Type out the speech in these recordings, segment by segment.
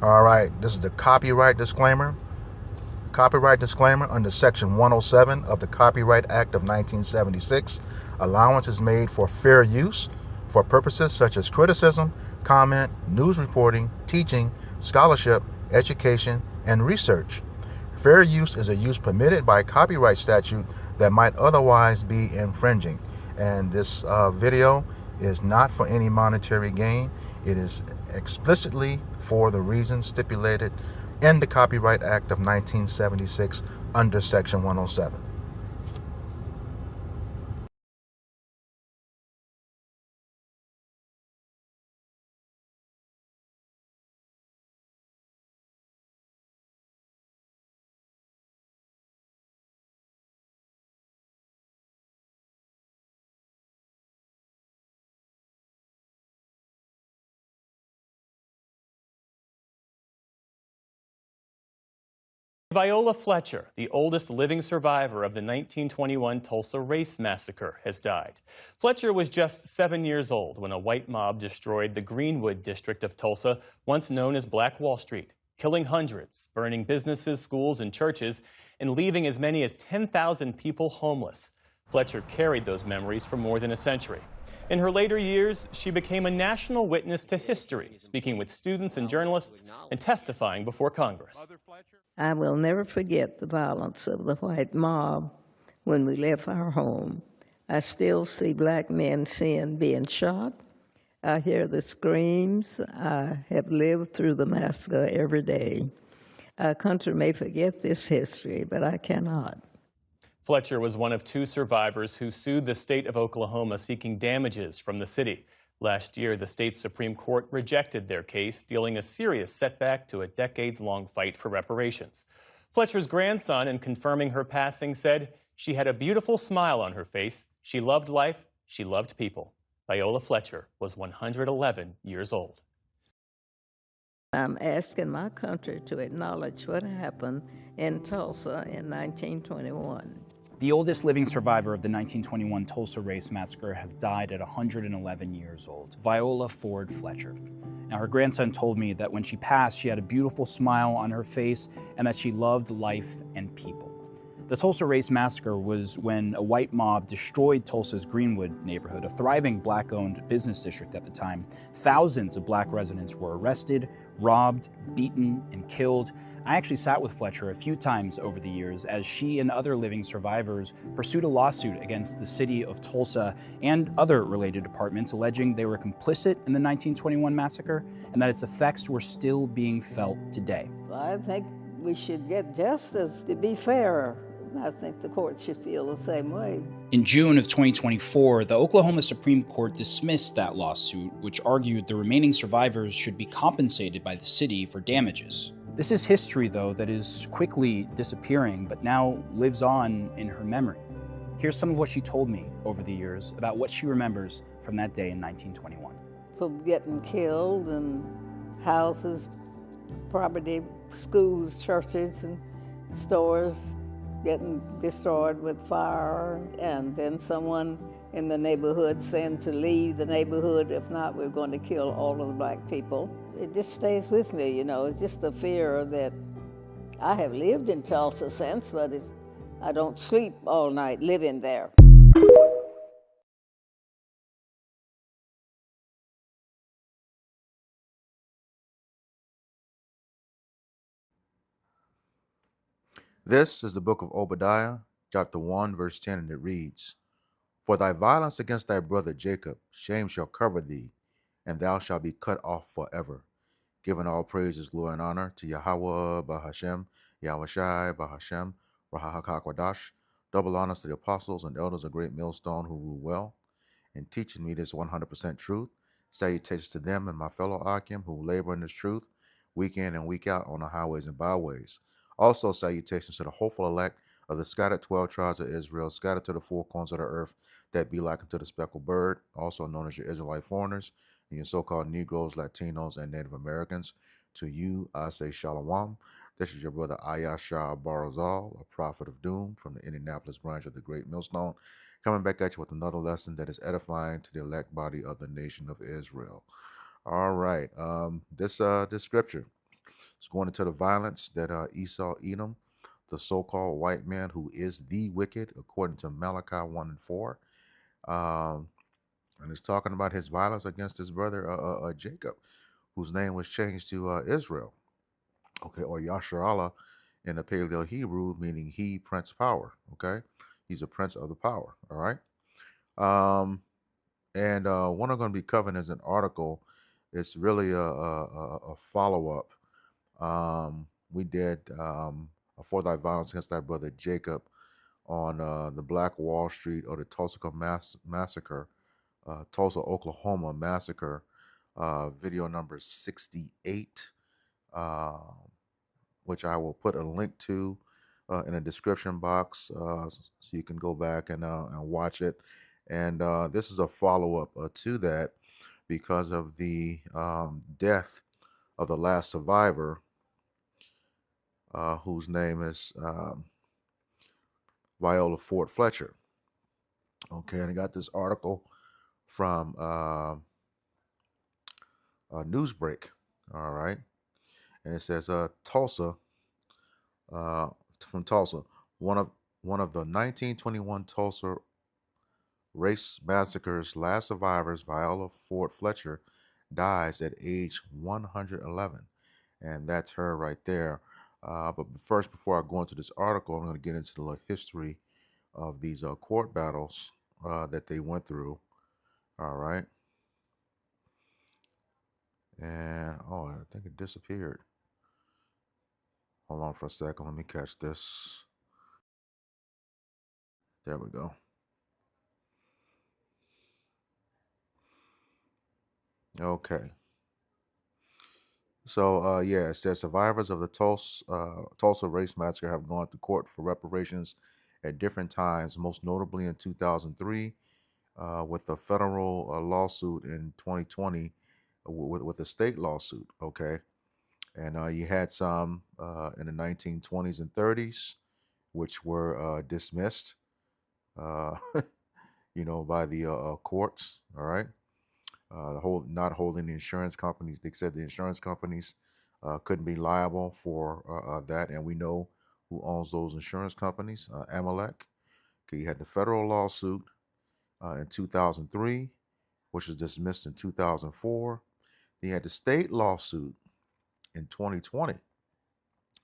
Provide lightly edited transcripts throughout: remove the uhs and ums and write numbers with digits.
All right, this is the copyright disclaimer. Copyright disclaimer under Section 107 of the Copyright Act of 1976. Allowance is made for fair use for purposes such as criticism, comment, news reporting, teaching, scholarship, education, and research. Fair use is a use permitted by copyright statute that might otherwise be infringing. And this video is not for any monetary gain. It is explicitly for the reasons stipulated in the Copyright Act of 1976 under Section 107. Viola Fletcher, the oldest living survivor of the 1921 Tulsa Race Massacre, has died. Fletcher was just 7 years old when a white mob destroyed the Greenwood district of Tulsa, once known as Black Wall Street, killing hundreds, burning businesses, schools, and churches, and leaving as many as 10,000 people homeless. Fletcher carried those memories for more than a century. In her later years, she became a national witness to history, speaking with students and journalists and testifying before Congress. I will never forget the violence of the white mob when we left our home. I still see black men being shot. I hear the screams. I have lived through the massacre every day. Our country may forget this history, but I cannot. Fletcher was one of 2 survivors who sued the state of Oklahoma seeking damages from the city. Last year, the state's Supreme Court rejected their case, dealing a serious setback to a decades-long fight for reparations. Fletcher's grandson, in confirming her passing, said she had a beautiful smile on her face. She loved life. She loved people. Viola Fletcher was 111 years old. I'm asking my country to acknowledge what happened in Tulsa in 1921. The oldest living survivor of the 1921 Tulsa Race Massacre has died at 111 years old, Viola Ford Fletcher. Now, her grandson told me that when she passed, she had a beautiful smile on her face and that she loved life and people. The Tulsa Race Massacre was when a white mob destroyed Tulsa's Greenwood neighborhood, a thriving black-owned business district at the time. Thousands of black residents were arrested, robbed, beaten, and killed. I actually sat with Fletcher a few times over the years as she and other living survivors pursued a lawsuit against the city of Tulsa and other related departments, alleging they were complicit in the 1921 massacre and that its effects were still being felt today. I think we should get justice to be fair. I think the court should feel the same way. In June of 2024, the Oklahoma Supreme Court dismissed that lawsuit, which argued the remaining survivors should be compensated by the city for damages. This is history, though, that is quickly disappearing, but now lives on in her memory. Here's some of what she told me over the years about what she remembers from that day in 1921. People getting killed and houses, property, schools, churches, and stores getting destroyed with fire, and then someone in the neighborhood saying to leave the neighborhood, if not, we're going to kill all of the black people. It just stays with me, you know. It's just the fear that I have lived in Tulsa since, but I don't sleep all night living there. This is the book of Obadiah, chapter 1, verse 10, and it reads, For thy violence against thy brother Jacob, shame shall cover thee, and thou shalt be cut off forever. Giving all praises, glory, and honor to Yahweh, Bahashem, Yahushai, Bahashem, Rahakakwadash. Double honors to the apostles and elders of Great Millstone who rule well, and teaching me this 100% truth. Salutations to them and my fellow Akim who labor in this truth, week in and week out on the highways and byways. Also, salutations to the hopeful elect of the scattered 12 tribes of Israel, scattered to the four corners of the earth, that be like unto the speckled bird, also known as your Israelite foreigners, and your so-called Negroes, Latinos, and Native Americans. To you, I say Shalom. This is your brother Ayashar Barazal, a prophet of doom from the Indianapolis branch of the Great Millstone, coming back at you with another lesson that is edifying to the elect body of the nation of Israel. All right, this scripture It's going into the violence that Esau, Edom, the so-called white man who is the wicked, according to Malachi 1 and 4. Um, and it's talking about his violence against his brother Jacob, whose name was changed to Israel, okay, or Yasharallah in the Paleo Hebrew, meaning he, Prince Power, okay? He's a prince of the power, all right? And what I'm going to be covering is an article. It's really a follow-up. We did For Thy Violence Against Thy Brother Jacob on the Black Wall Street or the Tulsa Massacre, Tulsa, Oklahoma Massacre, video number 68, which I will put a link to in a description box so you can go back and watch it. And this is a follow-up to that because of the death of the last survivor, whose name is Viola Ford Fletcher. Okay, and I got this article from Newsbreak. All right, and it says Tulsa, from Tulsa, one of the 1921 Tulsa race massacre's last survivors, Viola Ford Fletcher, dies at age 111, and that's her right there. But first, before I go into this article, I'm going to get into the history of these court battles that they went through. All right. And, oh, I think it disappeared. Hold on for a second. Let me catch this. There we go. Okay. So, yeah, it says survivors of the Tulsa Race Massacre have gone to court for reparations at different times, most notably in 2003 with a federal lawsuit in 2020 with a state lawsuit. Okay. And you had some in the 1920s and 30s, which were dismissed, by the courts. All right. Not holding the insurance companies. They said the insurance companies couldn't be liable for that. And we know who owns those insurance companies, Amalek. Okay, you had the federal lawsuit in 2003, which was dismissed in 2004. Then you had the state lawsuit in 2020.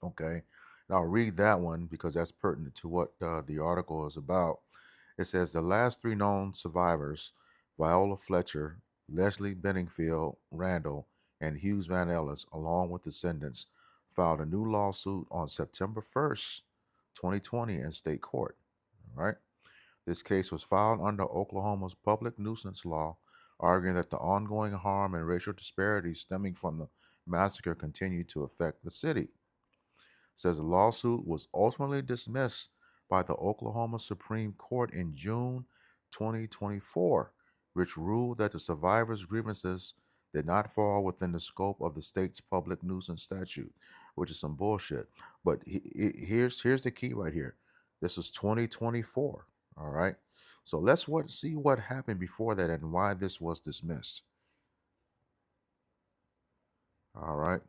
Okay, and I'll read that one because that's pertinent to what the article is about. It says the last three known survivors, Viola Fletcher, Leslie Benningfield Randall, and Hughes Van Ellis, along with descendants, filed a new lawsuit on September 1st, 2020 in state court. All right. This case was filed under Oklahoma's public nuisance law, arguing that the ongoing harm and racial disparities stemming from the massacre continue to affect the city. Says the lawsuit was ultimately dismissed by the Oklahoma Supreme Court in June 2024, which ruled that the survivors' grievances did not fall within the scope of the state's public nuisance statute, which is some bullshit. But here's the key right here. This is 2024. All right. So let's see what happened before that and why this was dismissed. All right.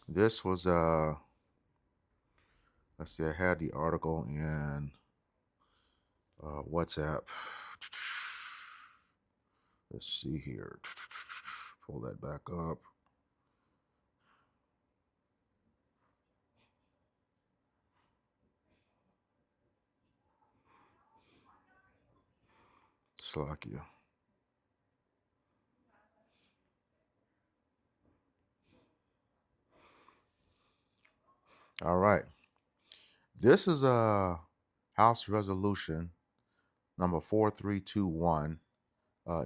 This was let's see, I had the article in WhatsApp. Let's see here. Pull that back up. Slovakia. All right. This is a House Resolution number 4321.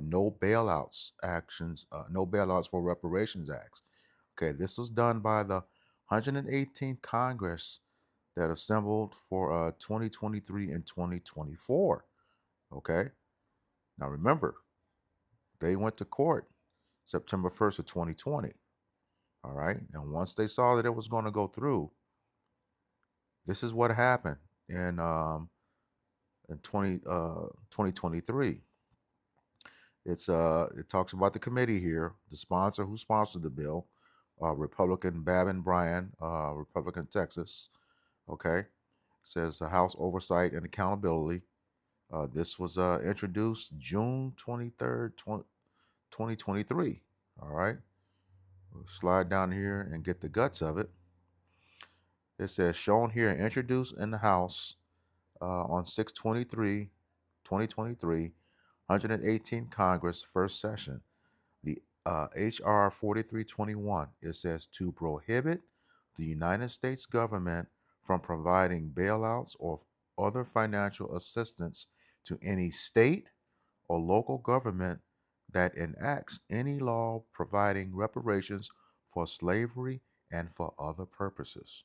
No bailouts actions, no bailouts for reparations acts. Okay, this was done by the 118th Congress that assembled for 2023 and 2024. Okay, now remember, they went to court September 1st of 2020. All right, and once they saw that it was going to go through, this is what happened in 2023. It talks about the committee here, the sponsor who sponsored the bill, Republican Babin Bryan, Republican Texas. Okay, says the House Oversight and Accountability. This was introduced June 23rd, 2023. All right, we'll slide down here and get the guts of it. It says shown here and introduced in the House on 6/23, 2023, 118th Congress, first session. The HR 4321, it says to prohibit the United States government from providing bailouts or other financial assistance to any state or local government that enacts any law providing reparations for slavery and for other purposes.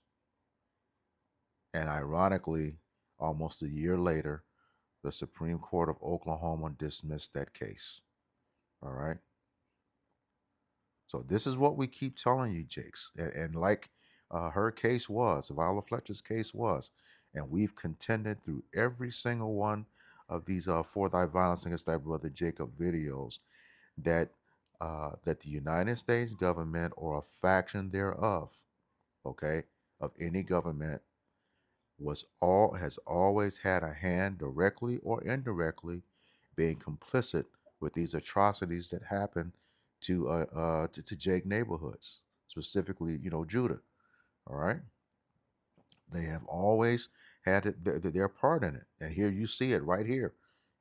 And ironically, almost a year later, the Supreme Court of Oklahoma dismissed that case. All right. So this is what we keep telling you, Jakes. And like her case was, Viola Fletcher's case was, and we've contended through every single one of these For Thy Violence Against Thy Brother Jacob videos that that the United States government or a faction thereof, okay, of any government has always had a hand directly or indirectly being complicit with these atrocities that happen to Jake neighborhoods, specifically, Judah. All right, they have always had their part in it, and here you see it right here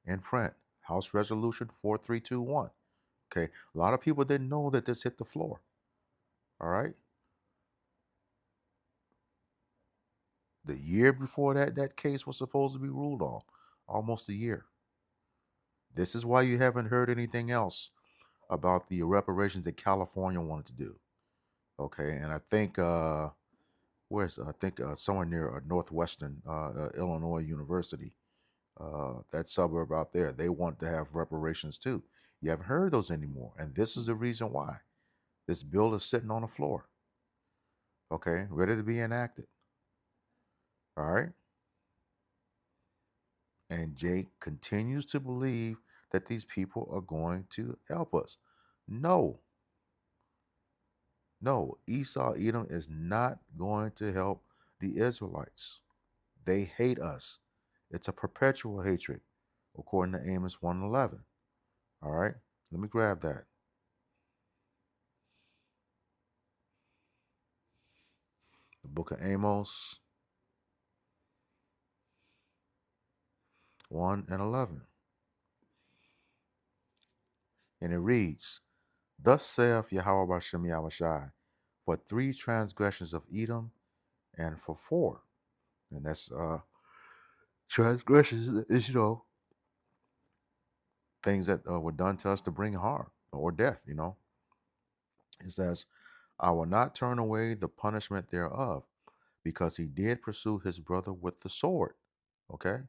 in print, House Resolution 4321. Okay, a lot of people didn't know that this hit the floor. All right, the year before that case was supposed to be ruled on, almost a year. This is why you haven't heard anything else about the reparations that California wanted to do. Okay, and I think somewhere near Northwestern Illinois University, that suburb out there, they want to have reparations too. You haven't heard those anymore, and this is the reason why. This bill is sitting on the floor. Okay, ready to be enacted. All right. And Jake continues to believe that these people are going to help us. No, Esau Edom is not going to help the Israelites. They hate us. It's a perpetual hatred, according to Amos 1:11. All right, let me grab that. The book of Amos 1:11. And it reads, Thus saith Yahweh Bashem Yahushai, for 3 transgressions of Edom, and for 4. And that's transgressions is, things that were done to us to bring harm or death, It says, I will not turn away the punishment thereof, because he did pursue his brother with the sword. Okay?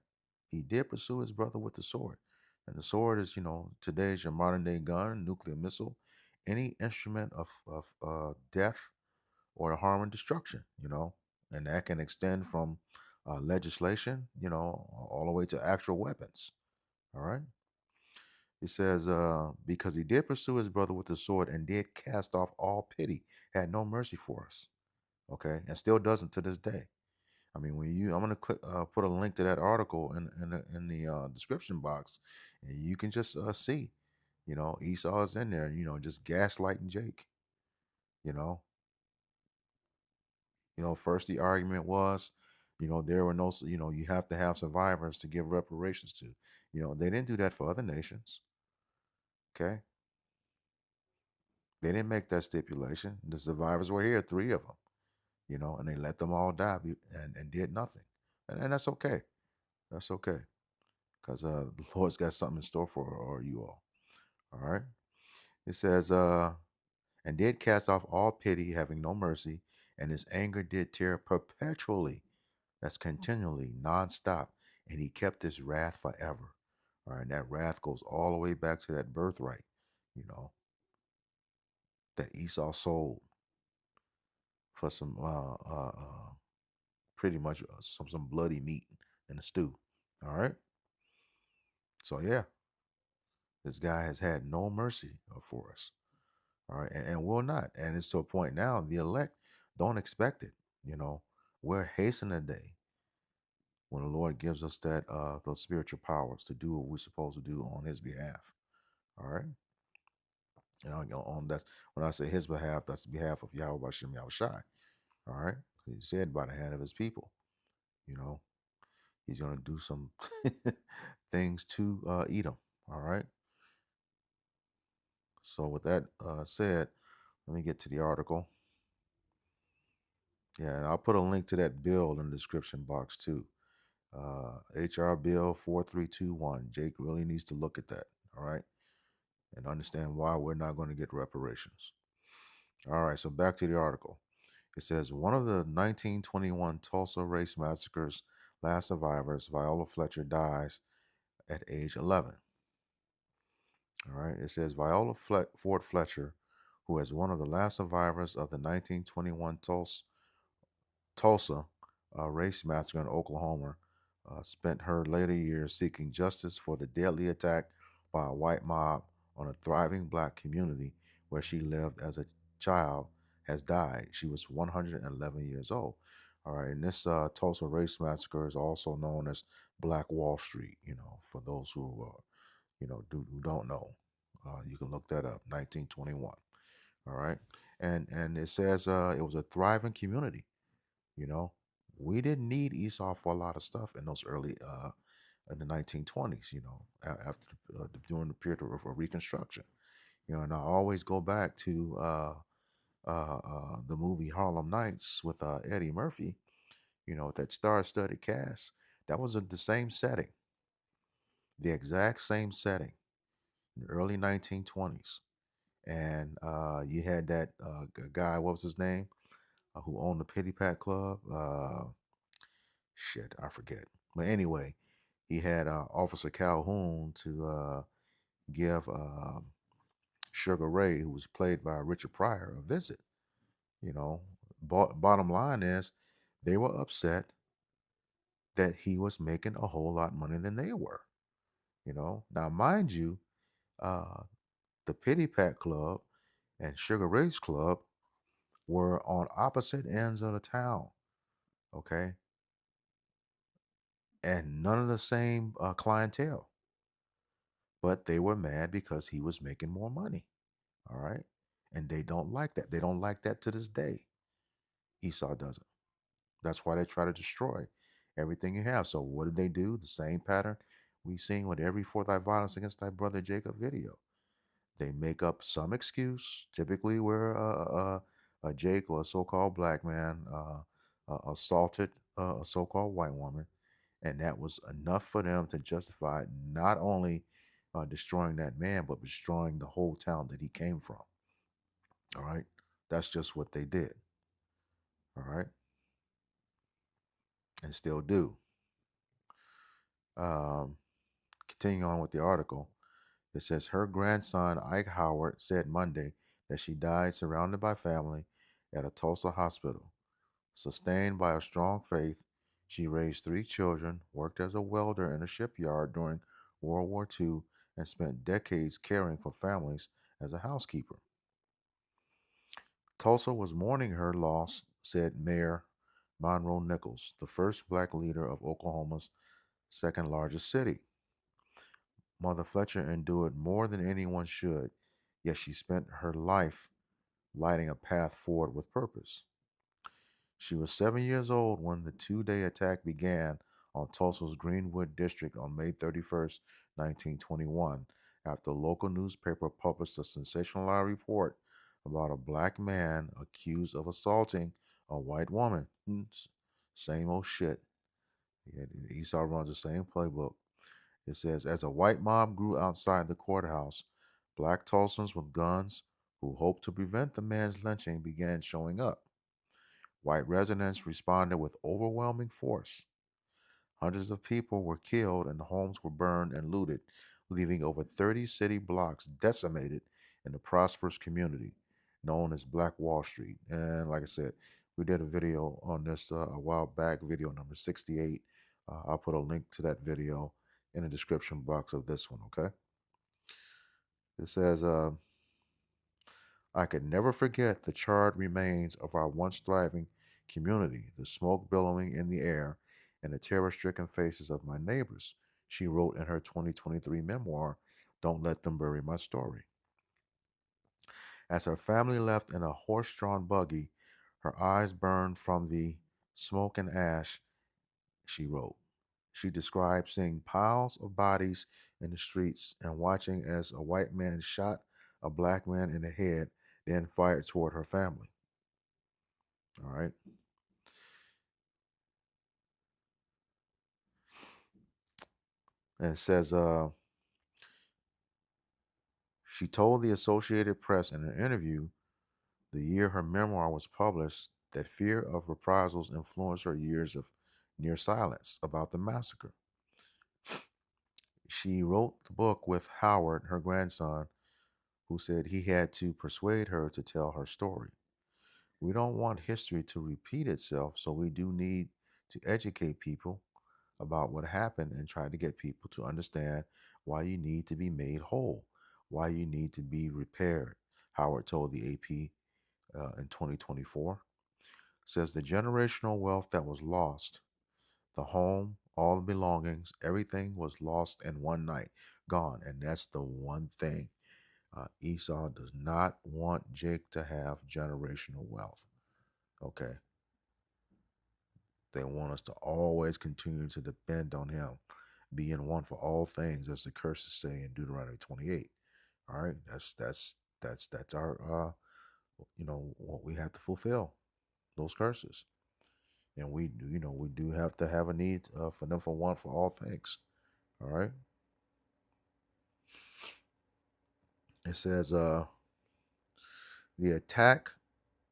He did pursue his brother with the sword. And the sword is, today's your modern day gun, nuclear missile, any instrument of death or harm and destruction, and that can extend from legislation, all the way to actual weapons. All right. He says, because he did pursue his brother with the sword and did cast off all pity, had no mercy for us. Okay, and still doesn't to this day. I mean, I'm gonna put a link to that article in the description box, and you can just see, Esau is in there, just gaslighting Jake. You know, first the argument was, there were no, you have to have survivors to give reparations to. They didn't do that for other nations. Okay, they didn't make that stipulation. The survivors were here, 3 of them. And they let them all die and did nothing, and that's okay. That's okay, because the Lord's got something in store for you all. All right. It says, and did cast off all pity, having no mercy, and his anger did tear perpetually. That's continually, nonstop, and he kept his wrath forever. All right, and that wrath goes all the way back to that birthright, that Esau sold for some pretty much some bloody meat in the stew. All right. So yeah, this guy has had no mercy for us. All right, and will not. And it's to a point now, the elect don't expect it. You know, we're hastening the day when the Lord gives us that those spiritual powers to do what we're supposed to do on His behalf. All right, on that's when I say His behalf, that's the behalf of Yahweh Bashem Yahushai. All right, He said by the hand of His people. You know, He's going to do some things to Edom. All right. So with that said, let me get to the article. Yeah, and I'll put a link to that bill in the description box too. HR Bill 4321. Jake really needs to look at that, all right, and understand why we're not going to get reparations. All right, so back to the article. It says one of the 1921 Tulsa race massacre's last survivors, Viola Fletcher, dies at age 11. All right, it says Viola Ford Fletcher, who is one of the last survivors of the 1921 Tulsa race massacre in Oklahoma, spent her later years seeking justice for the deadly attack by a white mob on a thriving black community where she lived as a child, has died. She was 111 years old. All right, and this Tulsa race massacre is also known as Black Wall Street. You know, for those who who don't know, you can look that up. 1921. All right, and it says it was a thriving community. You know, we didn't need Esau for a lot of stuff in those early in the 1920s. You know, after during the period of Reconstruction. You know, and I always go back to the movie Harlem Nights with Eddie Murphy. You know, that star-studded cast. That was the same setting, the exact same setting in the early 1920s. And you had that guy, what was his name, who owned the Pity Pat Club? Shit, I forget. But anyway, he had Officer Calhoun to give Sugar Ray, who was played by Richard Pryor, a visit. You know, bottom line is they were upset that he was making a whole lot money than they were. You know, now mind you, uh, the Pity Pat Club and Sugar Ray's Club were on opposite ends of the town. Okay, and none of the same clientele, but they were mad because he was making more money. All right, and they don't like that. They don't like that to this day. Esau doesn't. That's why they try to destroy everything you have. So what did they do? The same pattern we've seen with every For Thy Violence Against Thy Brother Jacob video. They make up some excuse, typically where a Jake or a so-called black man assaulted a so-called white woman, and that was enough for them to justify not only destroying that man, but destroying the whole town that he came from. All right, that's just what they did. All right, and still do. Um, Continuing on with the article, it says her grandson Ike Howard said Monday that she died surrounded by family at a Tulsa hospital. Sustained by a strong faith, she raised three children, worked as a welder in a shipyard during World War II, and spent decades caring for families as a housekeeper. Tulsa was mourning her loss, said Mayor Monroe Nichols, the first black leader of Oklahoma's second largest city. Mother Fletcher endured more than anyone should, yet she spent her life lighting a path forward with purpose. She was 7 years old when the 2 day attack began on Tulsa's Greenwood district on May 31st, 1921, after a local newspaper published a sensationalized report about a black man accused of assaulting a white woman. Same old shit. Yeah, Esau runs the same playbook. It says, as a white mob grew outside the courthouse, black Tulsans with guns who hoped to prevent the man's lynching began showing up. White residents responded with overwhelming force. Hundreds of people were killed and homes were burned and looted, leaving over 30 city blocks decimated in the prosperous community known as Black Wall Street. And like I said, we did a video on this a while back, video number 68. I'll put a link to that video in the description box of this one, okay? It says, I could never forget the charred remains of our once thriving community, the smoke billowing in the air, and the terror stricken faces of my neighbors, she wrote in her 2023 memoir, Don't Let Them Bury My Story. As her family left in a horse drawn buggy, her eyes burned from the smoke and ash, she wrote. She described seeing piles of bodies in the streets and watching as a white man shot a black man in the head, then fired toward her family. All right. And it says, she told the Associated Press in an interview the year her memoir was published that fear of reprisals influenced her years of near silence about the massacre. She wrote the book with Howard, her grandson, who said he had to persuade her to tell her story. We don't want history to repeat itself, so we do need to educate people about what happened and try to get people to understand why you need to be made whole, why you need to be repaired. Howard told the AP in 2024. Says the generational wealth that was lost, the home, all the belongings, everything was lost in one night, gone. And that's the one thing. Esau does not want Jake to have generational wealth. Okay. They want us to always continue to depend on him, being one for all things, as the curses say in Deuteronomy 28. All right, that's our what we have to fulfill, those curses, and we do have to have a need for them for one for all things. All right, it says the attack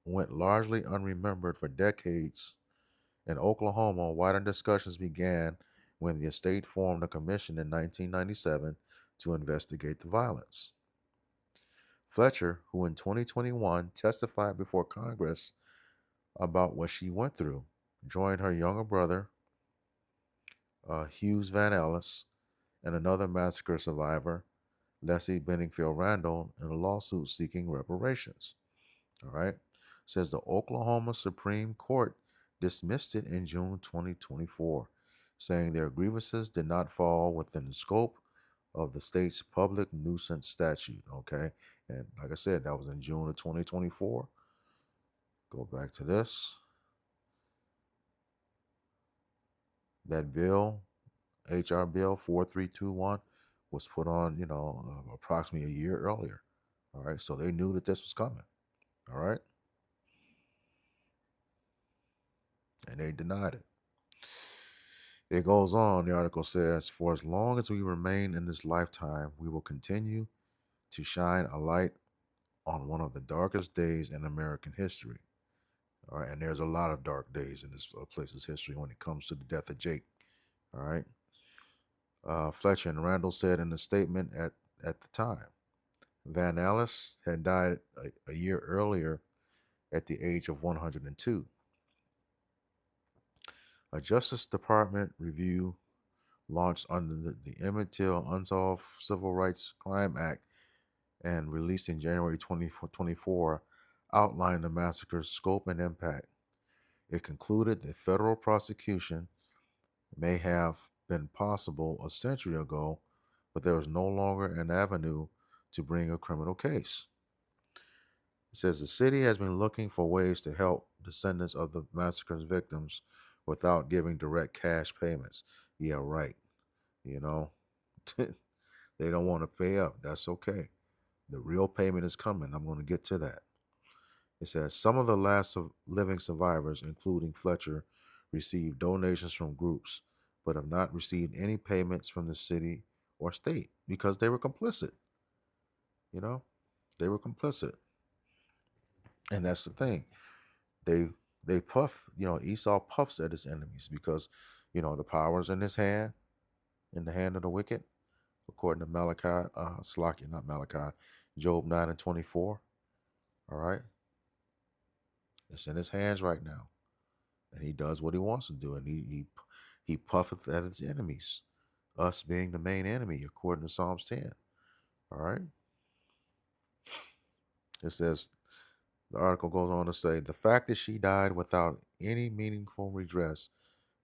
went largely unremembered for decades. In Oklahoma, wider discussions began when the estate formed a commission in 1997 to investigate the violence. Fletcher, who in 2021 testified before Congress about what she went through, joined her younger brother, Hughes Van Ellis, and another massacre survivor, Leslie Benningfield Randall, in a lawsuit seeking reparations. All right. Says the Oklahoma Supreme Court dismissed it in June 2024, saying their grievances did not fall within the scope of the state's public nuisance statute. Okay. And like I said, that was in June of 2024. Go back to this. That bill, HR Bill 4321, was put on, approximately a year earlier. All right. So they knew that this was coming. All right. And they denied it. It goes on, the article says, for as long as we remain in this lifetime, we will continue to shine a light on one of the darkest days in American history. All right. And there's a lot of dark days in this place's history when it comes to the death of Jake. All right. Fletcher and Randall said in a statement at the time, Van Ellis had died a year earlier at the age of 102. A Justice Department review launched under the Emmett Till Unsolved Civil Rights Crime Act and released in January 2024 outlined the massacre's scope and impact. It concluded that federal prosecution may have been possible a century ago, but there was no longer an avenue to bring a criminal case. It says the city has been looking for ways to help descendants of the massacre's victims without giving direct cash payments. Yeah, right. You know, they don't want to pay up. That's okay. The real payment is coming. I'm going to get to that. It says some of the last living survivors, including Fletcher, received donations from groups, but have not received any payments from the city or state because they were complicit. You know, they were complicit, and that's the thing. They puff. Esau puffs at his enemies because the power's in his hand, in the hand of the wicked, according to Malachi, Slakia, not Malachi, Job 9:24. All right, it's in his hands right now, and he does what he wants to do, and he puffeth at his enemies, us being the main enemy, according to Psalms 10. All right. It says, the article goes on to say, the fact that she died without any meaningful redress,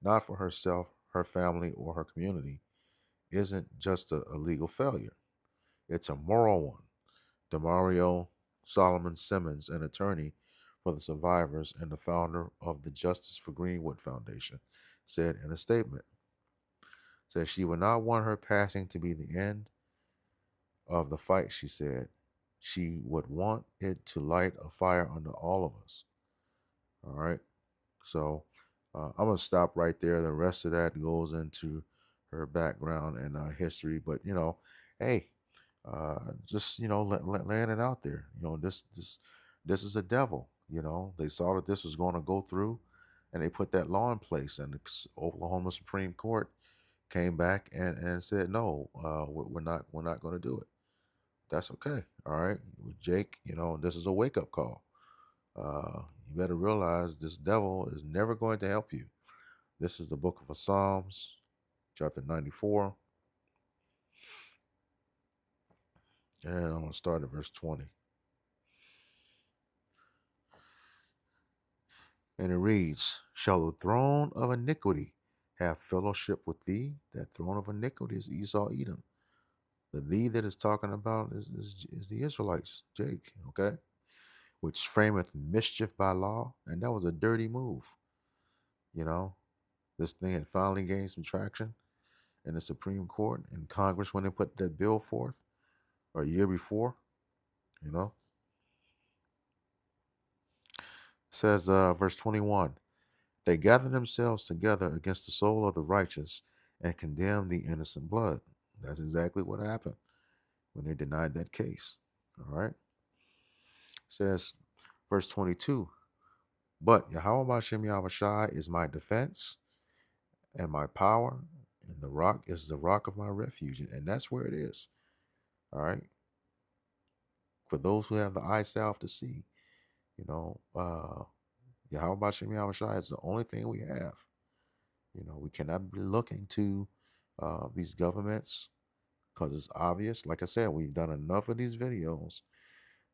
not for herself, her family, or her community, isn't just a legal failure. It's a moral one. Demario Solomon Simmons, an attorney for the survivors and the founder of the Justice for Greenwood Foundation, said in a statement, said she would not want her passing to be the end of the fight, she said. She would want it to light a fire under all of us. All right. So I'm going to stop right there. The rest of that goes into her background and history. But, hey, just, laying it out there. This is a devil. They saw that this was going to go through and they put that law in place. And the Oklahoma Supreme Court came back and said, no, we're not going to do it. That's okay. All right. With Jake, this is a wake up call. You better realize this devil is never going to help you. This is the book of Psalms, chapter 94. And I'm going to start at verse 20. And it reads, shall the throne of iniquity have fellowship with thee? That throne of iniquity is Esau, Edom. The thee that is talking about is the Israelites, Jake, okay? Which frameth mischief by law. And that was a dirty move. This thing had finally gained some traction in the Supreme Court and Congress when they put that bill forth, or a year before. It says, verse 21, they gather themselves together against the soul of the righteous and condemn the innocent blood. That's exactly what happened when they denied that case. All right. It says, verse 22, but Yahweh Bashem Yahushai is my defense and my power, and the rock is the rock of my refuge. And that's where it is. All right. For those who have the eye salve to see, Yahweh Bashem Yahushai is the only thing we have. We cannot be looking to these governments because it's obvious. Like I said, we've done enough of these videos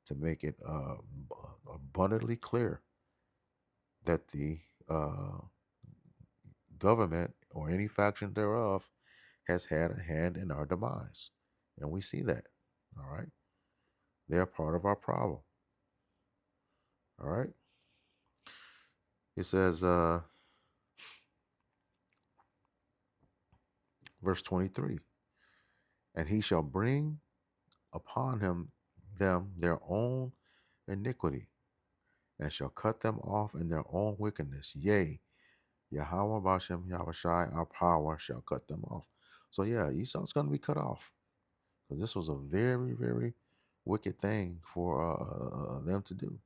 to make it abundantly clear that the government or any faction thereof has had a hand in our demise. And we see that. All right. They're part of our problem. All right. It says, verse 23, and he shall bring upon them their own iniquity, and shall cut them off in their own wickedness. Yea, Yahweh Bashem Yahushai, our power, shall cut them off. So yeah, Esau's going to be cut off because this was a very, very wicked thing for them to do.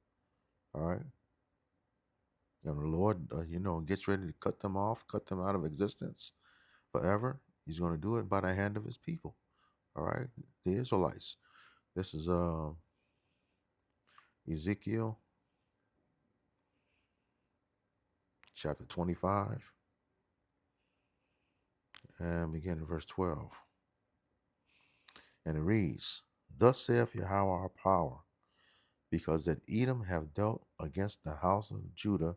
All right. And the Lord, gets ready to cut them off, cut them out of existence forever. He's going to do it by the hand of his people. All right. The Israelites. This is Ezekiel chapter 25 and begin in verse 12. And it reads, thus saith Yahweh our power, because that Edom have dealt against the house of Judah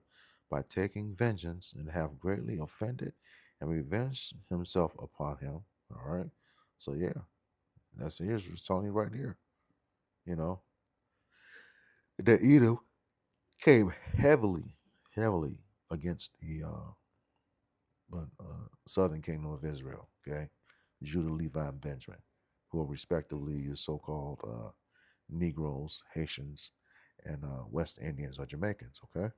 by taking vengeance, and have greatly offended and revenged himself upon him. All right. So yeah, here's telling you right here, that Edom came heavily against the southern kingdom of Israel. Okay. Judah, Levi, and Benjamin, who are respectively the so-called Negroes, Haitians, and West Indians or Jamaicans. Okay.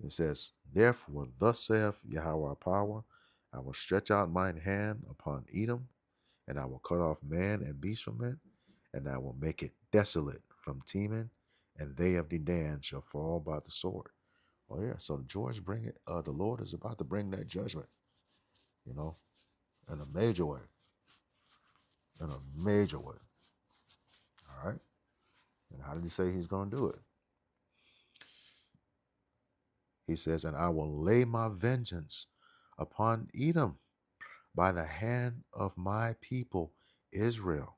It says, therefore, thus saith Yahweh our power, I will stretch out mine hand upon Edom, and I will cut off man and beast from it, and I will make it desolate from Teman, and they of Dedan shall fall by the sword. Oh yeah, so George the Lord is about to bring that judgment, in a major way. In a major way. All right. And how did he say he's going to do it? He says, and I will lay my vengeance upon Edom by the hand of my people, Israel.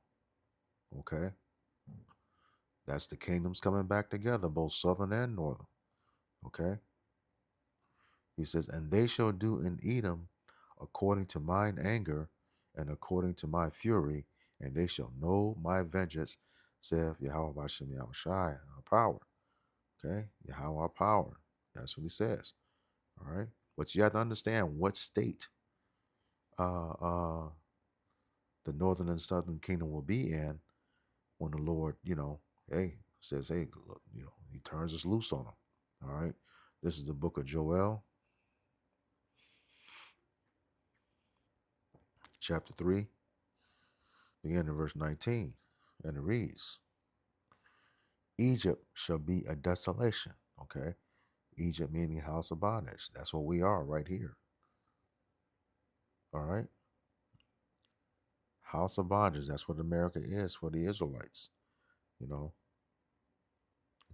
Okay. That's the kingdoms coming back together, both southern and northern. Okay. He says, and they shall do in Edom according to mine anger and according to my fury, and they shall know my vengeance, saith Yahweh Bashem Yahushai, our power. Okay. Yahweh, our power. That's what he says. All right. But you have to understand what state the northern and southern kingdom will be in when the Lord, hey, says, hey, he turns us loose on them. All right. This is the book of Joel, chapter 3, beginning in verse 19. And it reads, Egypt shall be a desolation. Okay. Egypt meaning house of bondage. That's what we are right here. All right. House of bondage. That's what America is for the Israelites. It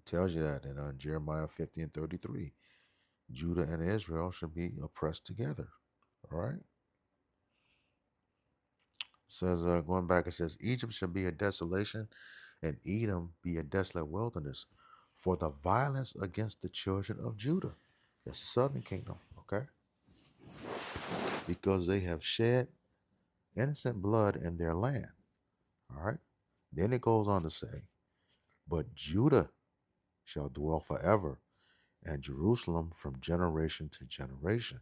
tells you that in Jeremiah 50 and 33. Judah and Israel should be oppressed together. All right. It says, going back, it says, Egypt shall be a desolation and Edom be a desolate wilderness for the violence against the children of Judah. That's the southern kingdom. Okay. Because they have shed innocent blood in their land. All right. Then it goes on to say, but Judah shall dwell forever and Jerusalem from generation to generation.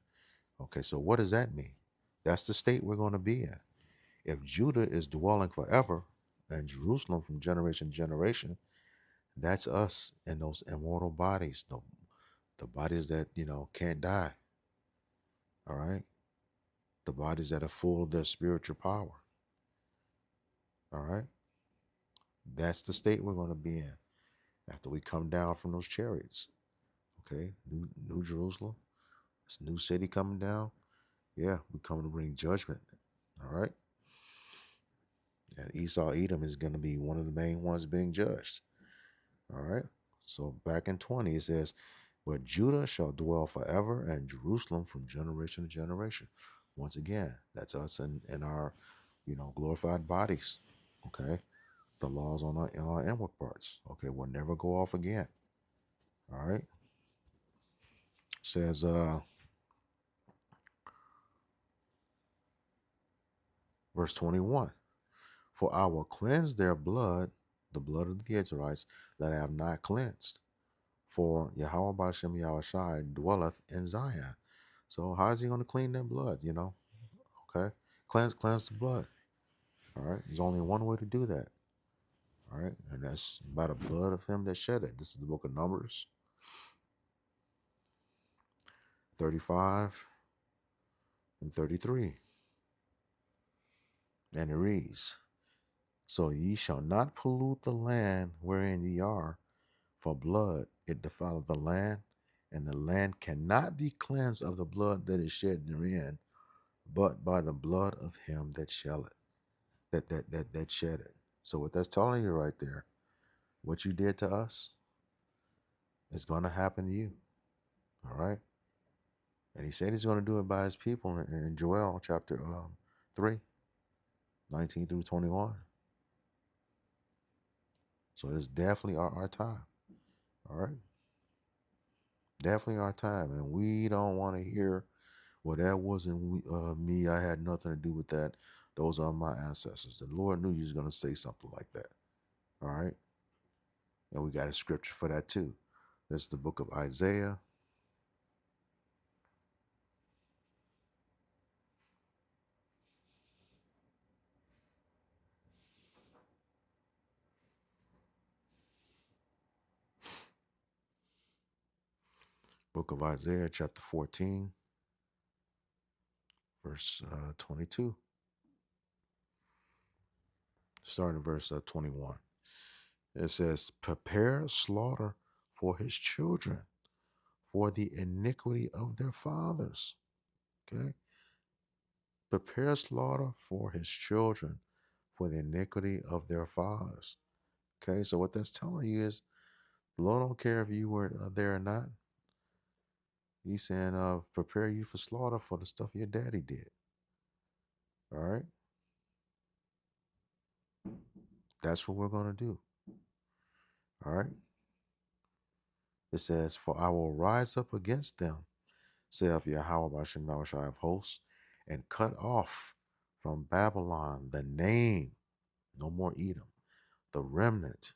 Okay, so what does that mean? That's the state we're going to be in. If Judah is dwelling forever and Jerusalem from generation to generation, that's us in those immortal bodies, the bodies that, can't die. All right. The bodies that are full of their spiritual power. All right. That's the state we're going to be in after we come down from those chariots. Okay. New Jerusalem. This new city coming down. Yeah, we come to bring judgment. All right. And Esau Edom is going to be one of the main ones being judged. All right. So back in 20, it says, but Judah shall dwell forever and Jerusalem from generation to generation. Once again, that's us in our, glorified bodies. Okay. The laws on our inward parts. Okay. Will never go off again. All right. It says, verse 21, for I will cleanse their blood, the blood of the Israelites that I have not cleansed. For Yahweh Bashem Yahushai dwelleth in Zion. So how is he going to clean that blood, Okay. Cleanse the blood. All right. There's only one way to do that. All right. And that's by the blood of him that shed it. This is the book of Numbers 35 and 33. And it reads, so ye shall not pollute the land wherein ye are, for blood it defileth the land, and the land cannot be cleansed of the blood that is shed therein, but by the blood of him that shall it, that shed it. So what that's telling you right there, what you did to us is going to happen to you. All right. And he said he's going to do it by his people in Joel chapter 3, 19 through 21. So it is definitely our time. All right. Definitely our time. And we don't want to hear, well, that wasn't me. I had nothing to do with that. Those are my ancestors. The Lord knew you was going to say something like that. All right. And we got a scripture for that too. That's the book of Isaiah. Book of Isaiah, chapter 14, verse 22. Starting verse 21. It says, prepare slaughter for his children, for the iniquity of their fathers. Okay. Prepare slaughter for his children, for the iniquity of their fathers. Okay. So what that's telling you is the Lord don't care if you were there or not. He's saying, prepare you for slaughter for the stuff your daddy did. All right. That's what we're going to do. All right. It says, "For I will rise up against them, saith Yahweh Bashem Yahushai of hosts, and cut off from Babylon the name, no more Edom, the remnant,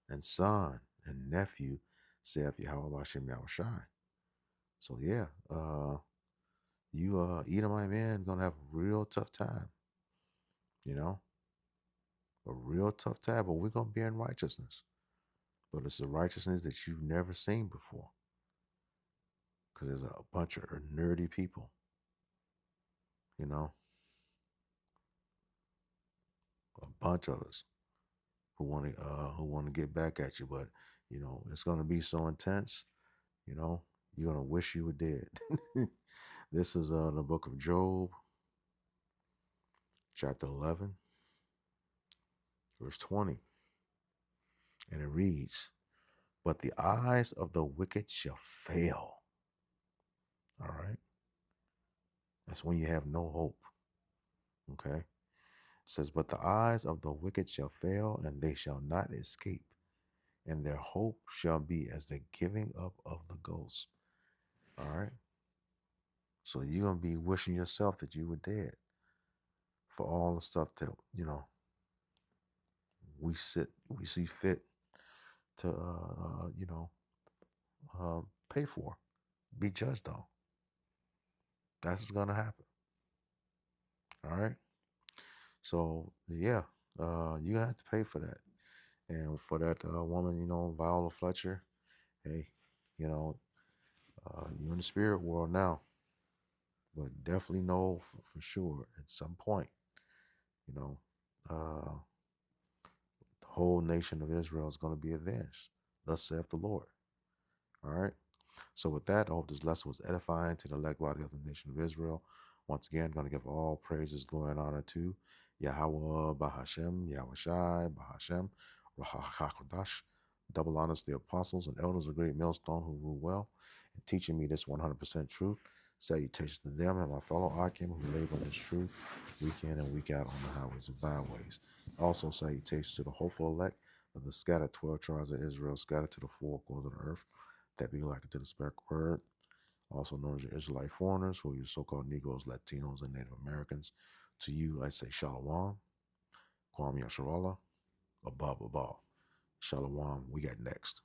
and son and nephew, saith Yahweh Bashem Yahushai." So yeah, you Edomite man gonna have a real tough time, you know, a real tough time, but we're gonna be in righteousness. But it's a righteousness that you've never seen before. Because there's a bunch of nerdy people, you know, a bunch of us who want to get back at you, but you know it's gonna be so intense. You know, you're gonna wish you were dead. This is the book of Job, chapter 11, verse 20, and it reads, "But the eyes of the wicked shall fail." All right, that's when you have no hope. Okay, it says, "But the eyes of the wicked shall fail, and they shall not escape, and their hope shall be as the giving up of the ghost." All right. So you're going to be wishing yourself that you were dead for all the stuff that, you know, we see fit to, you know, pay for, be judged on. That's what's going to happen. All right. So, yeah, you're going to have to pay for that. And for that woman, you know, Viola Fletcher, hey, you know, you're in the spirit world now. But definitely know for sure at some point, you know, the whole nation of Israel is going to be avenged. Thus saith the Lord. All right. So with that, I hope this lesson was edifying to the elect body of the nation of Israel. Once again, going to give all praises, glory, and honor to Yahweh, Bahashem, Yahweh Shai, Bahashem, Rahakodash. Double honors to the apostles and elders of great millstone who rule well and teaching me this 100% truth. Salutations to them and my fellow Akim who labor in this truth week in and week out on the highways and byways. Also, salutations to the hopeful elect of the scattered 12 tribes of Israel, scattered to the four corners of the earth, that be like to the spirit word, also known as the Israelite foreigners, who are your so-called Negroes, Latinos, and Native Americans. To you, I say Shalom, Kwam Yasharallah, Abab Abba. Shalom, we got next.